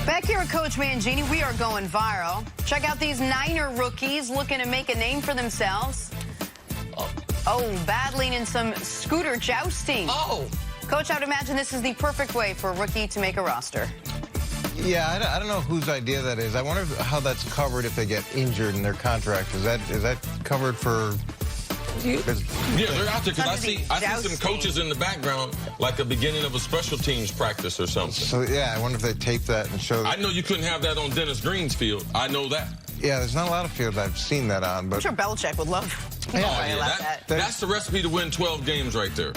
Back here at Coach Mangini, we are going viral. Check out these Niner rookies looking to make a name for themselves. Oh, battling in some scooter jousting. Oh. Coach, I would imagine this is the perfect way for a rookie to make a roster. Yeah, I don't know whose idea that is. I wonder how that's covered if they get injured in their contract. Is that covered for... Yeah, they're out there because I see some coaches in the background, like the beginning of a special teams practice or something. So, yeah, I wonder if they tape that and show... I know you couldn't have that on Dennis Green's field. I know that. Yeah, there's not a lot of fields I've seen that on, but... I'm sure Belichick would love That's the recipe to win 12 games right there.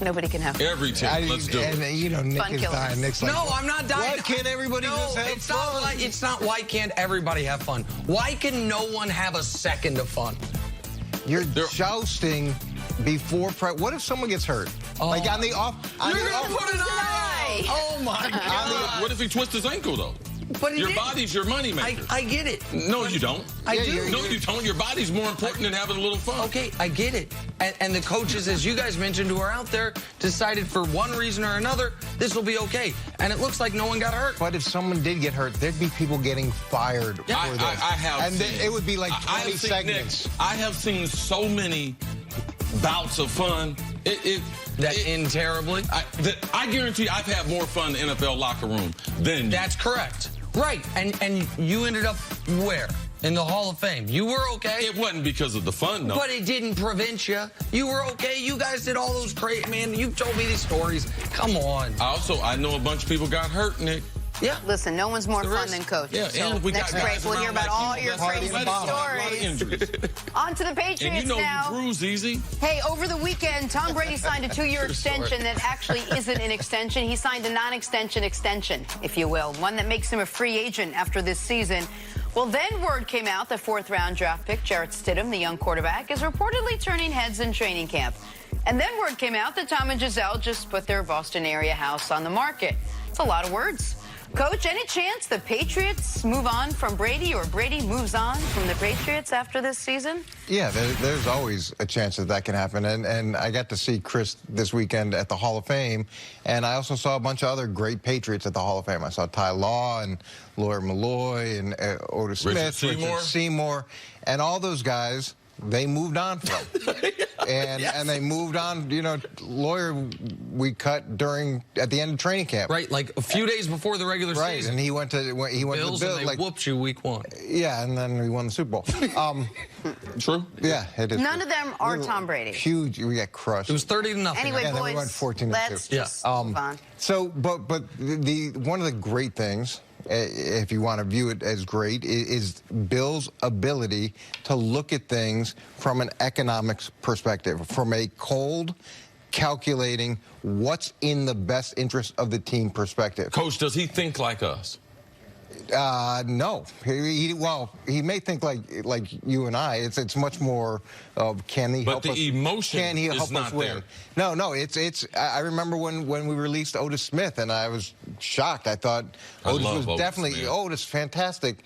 Nobody can have every team. Let's do it. You know, Nick Fun is killers. dying. Nick's like, no, I'm not dying. Why can't everybody just have fun? It's not why can't everybody have fun. Why can no one have a second of fun? You're jousting before what if someone gets hurt? Oh. Like on the off... You're going to put an eye. Oh, my God. What if he twists his ankle, though? But your body's your money maker. I get it. No, you don't. I do. No, you don't. Your body's more important than having a little fun. Okay, I get it. And the coaches, as you guys mentioned, who are out there, decided for one reason or another, this will be okay. And it looks like no one got hurt. But if someone did get hurt, there'd be people getting fired for this. I have and seen, it would be like 20 segments. Nick, I have seen so many bouts of fun. That end terribly? I guarantee I've had more fun in the NFL locker room than you. That's correct. Right, and you ended up where? In the Hall of Fame. You were okay. It wasn't because of the fun, though. But it didn't prevent you. You were okay. You guys did all those great, man. You've told me these stories. Come on. I know a bunch of people got hurt, Nick. Yeah. Listen, no one's more fun than Coach. Yeah, so and we next got break, we'll hear about all your crazy stories. On to the Patriots and you know now. You cruise easy. Hey, over the weekend, Tom Brady signed a 2-year extension that actually isn't an extension. He signed a non-extension extension, if you will, one that makes him a free agent after this season. Well, then word came out that 4th-round draft pick Jarrett Stidham, the young quarterback, is reportedly turning heads in training camp. And then word came out that Tom and Giselle just put their Boston area house on the market. It's a lot of words. Coach, any chance the Patriots move on from Brady or Brady moves on from the Patriots after this season? Yeah, there's always a chance that can happen. And I got to see Chris this weekend at the Hall of Fame, and I also saw a bunch of other great Patriots at the Hall of Fame. I saw Ty Law and Lawyer Malloy and Otis Smith, Richard Seymour, and all those guys. They moved on from, and they moved on. You know, Lawyer we cut at the end of training camp. Right, like a few days before the regular season. Right, and he went to the Bills, and they whooped you week 1. Yeah, and then we won the Super Bowl. True. Yeah, it is. None of them are Tom Brady. Huge, we got crushed. It was 30-0. Anyway, yeah, boys, we went 14-2. let's just move on. So, but one of the great things, if you want to view it as great, is Bill's ability to look at things from an economics perspective, from a cold, calculating what's in the best interest of the team perspective. Coach, does he think like us? No. He may think like you and I. It's much more of can he help us? But the emotion can he help is not us win? there. No. It's. I remember when we released Otis Smith, and I was shocked. I thought Otis was definitely Otis, fantastic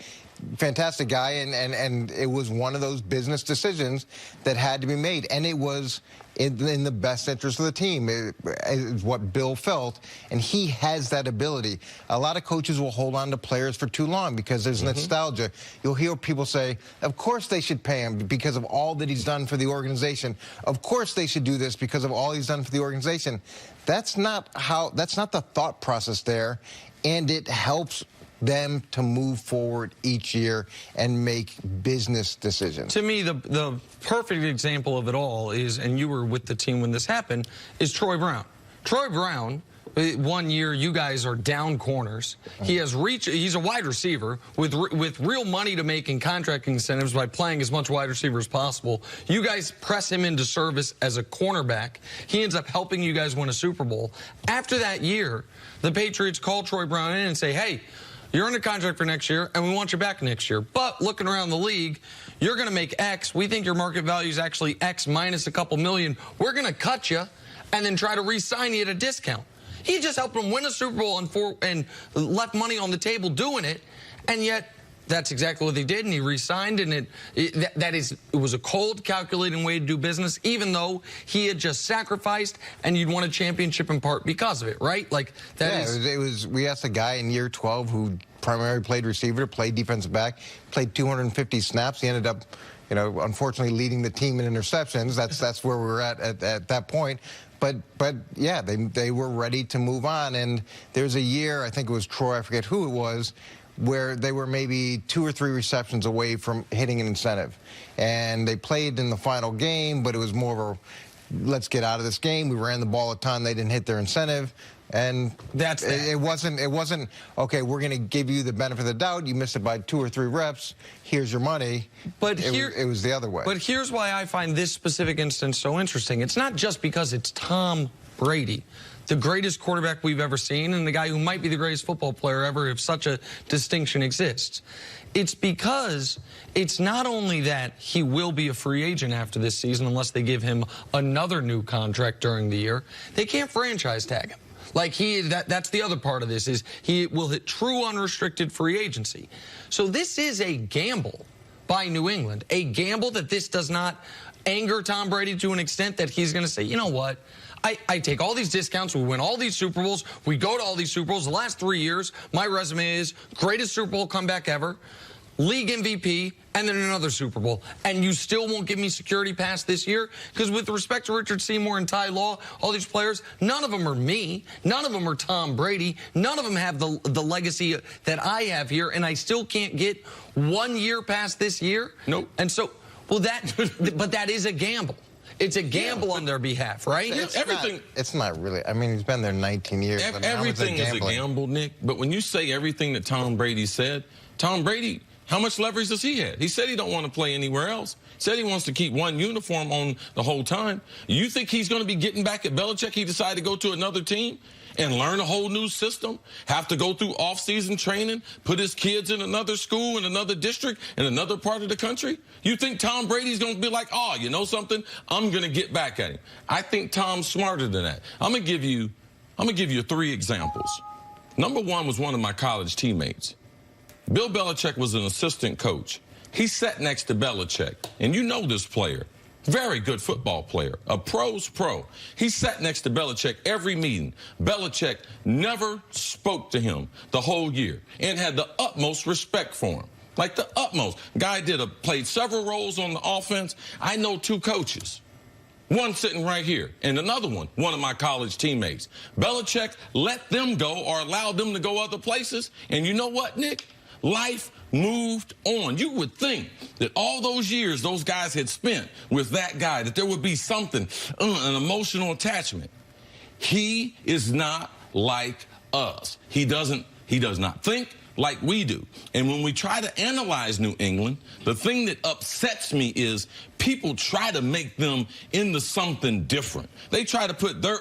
guy, and it was one of those business decisions that had to be made, and it was in the best interest of the team. Is what Bill felt, and he has that ability. A lot of coaches will hold on to players for too long because there's nostalgia. You'll hear people say, of course they should pay him because of all that he's done for the organization. Of course they should do this because of all he's done for the organization. That's not the thought process there, and it helps them to move forward each year and make business decisions. To me, the perfect example of it all is, and you were with the team when this happened, is Troy Brown. Troy Brown, 1 year you guys are down corners. He has he's a wide receiver with real money to make in contract incentives by playing as much wide receiver as possible. You guys press him into service as a cornerback. He ends up helping you guys win a Super Bowl. After that year, the Patriots call Troy Brown in and say, hey, you're under contract for next year, and we want you back next year. But looking around the league, you're going to make X. We think your market value is actually X minus a couple million. We're going to cut you and then try to re-sign you at a discount. He just helped them win a Super Bowl and left money on the table doing it, and yet That's exactly what they did, and he re-signed, and it was a cold, calculating way to do business, even though he had just sacrificed, and you'd won a championship in part because of it, right? Like that. Yeah, it was. We asked a guy in year 12 who primarily played receiver, played defensive back, played 250 snaps. He ended up, you know, unfortunately leading the team in interceptions. That's where we were at that point. But yeah, they were ready to move on. And there's a year, I think it was Troy, I forget who it was, where they were maybe 2 or 3 receptions away from hitting an incentive. And they played in the final game, but it was more of a, let's get out of this game. We ran the ball a ton. They didn't hit their incentive. And it wasn't, okay, we're going to give you the benefit of the doubt. You missed it by 2 or 3 reps. Here's your money. But it was the other way. But here's why I find this specific instance so interesting. It's not just because it's Tom Brady, the greatest quarterback we've ever seen, and the guy who might be the greatest football player ever if such a distinction exists. It's because it's not only that he will be a free agent after this season unless they give him another new contract during the year. They can't franchise tag him. Like that's the other part of this, is he will hit true unrestricted free agency. So this is a gamble by New England, a gamble that this does not anger Tom Brady to an extent that he's going to say, you know what, I take all these discounts, we win all these Super Bowls, we go to all these Super Bowls. The last 3 years, my resume is greatest Super Bowl comeback ever, league MVP, and then another Super Bowl. And you still won't give me security past this year? Because with respect to Richard Seymour and Ty Law, all these players, none of them are me. None of them are Tom Brady. None of them have the legacy that I have here, and I still can't get 1 year past this year? Nope. And so, well, but that is a gamble. It's a gamble on their behalf, right? It's not really. I mean, he's been there 19 years. Everything is a gamble, Nick. But when you say everything that Tom Brady said, Tom Brady, how much leverage does he have? He said he don't want to play anywhere else. Said he wants to keep one uniform on the whole time. You think he's going to be getting back at Belichick? He decided to go to another team and learn a whole new system, have to go through off-season training, put his kids in another school in another district in another part of the country? You think Tom Brady's going to be like, oh, you know something? I'm going to get back at him. I think Tom's smarter than that. I'm going to give you 3 examples. Number 1 was one of my college teammates. Bill Belichick was an assistant coach. He sat next to Belichick, and you know this player. Very good football player, a pro's pro. He sat next to Belichick every meeting. Belichick never spoke to him the whole year and had the utmost respect for him. Like the utmost. Guy played several roles on the offense. I know 2 coaches. One sitting right here, and another one of my college teammates. Belichick let them go or allowed them to go other places. And you know what, Nick? Life moved on. You would think that all those years those guys had spent with that guy, that there would be something, an emotional attachment. He is not like us. He does not think like we do. And when we try to analyze New England, the thing that upsets me is people try to make them into something different. They try to put their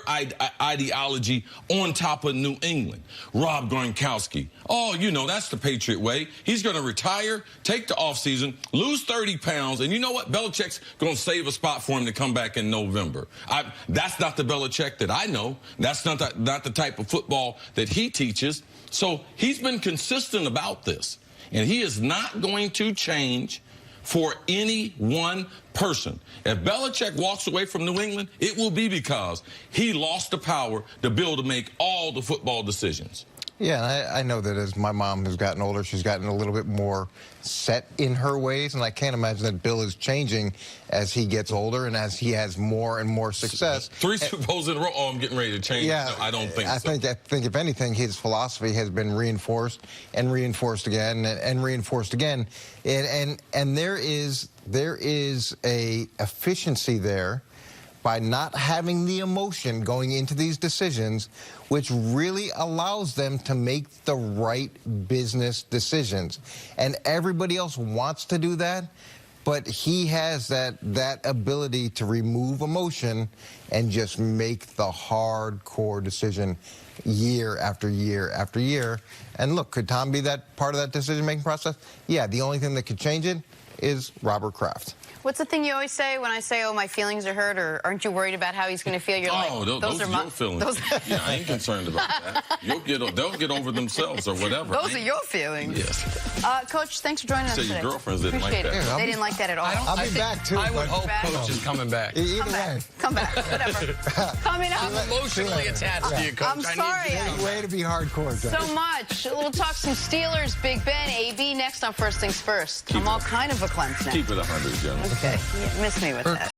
ideology on top of New England. Rob Gronkowski. Oh, you know, that's the Patriot way. He's going to retire, take the offseason, lose 30 pounds, and you know what? Belichick's going to save a spot for him to come back in November. That's not the Belichick that I know. That's not the type of football that he teaches. So he's been consistent about this, and he is not going to change for any one person. If Belichick walks away from New England, it will be because he lost the power to be able to make all the football decisions. Yeah, I know that as my mom has gotten older, she's gotten a little bit more set in her ways, and I can't imagine that Bill is changing as he gets older and as he has more and more success. 3 Super Bowls in a row, oh, I'm getting ready to change. Yeah, no, I don't think so. I think if anything, his philosophy has been reinforced and reinforced again and reinforced again. And there is a efficiency there by not having the emotion going into these decisions, which really allows them to make the right business decisions. And everybody else wants to do that, but he has that ability to remove emotion and just make the hardcore decision year after year after year. And look, could Tom be that part of that decision-making process? Yeah, the only thing that could change it is Robert Kraft. What's the thing you always say when I say, oh, my feelings are hurt, or aren't you worried about how he's going to feel? You're like, those are your feelings. Yeah, I ain't concerned about that. They'll get over themselves or whatever. Those are your feelings. Yes. Coach, thanks for joining us today. Your girlfriends didn't like that. They didn't like that at all. I'll be back, too. I would hope Coach is coming back. Either way. Come back. Whatever. Coming up. I'm emotionally attached to you, Coach. I'm sorry. Way to be hardcore, John. So much. We'll talk some Steelers, Big Ben, AB next on First Things First. I'm all kind of a Clemson now. Keep it 100, Jonas. Okay. You miss me with that.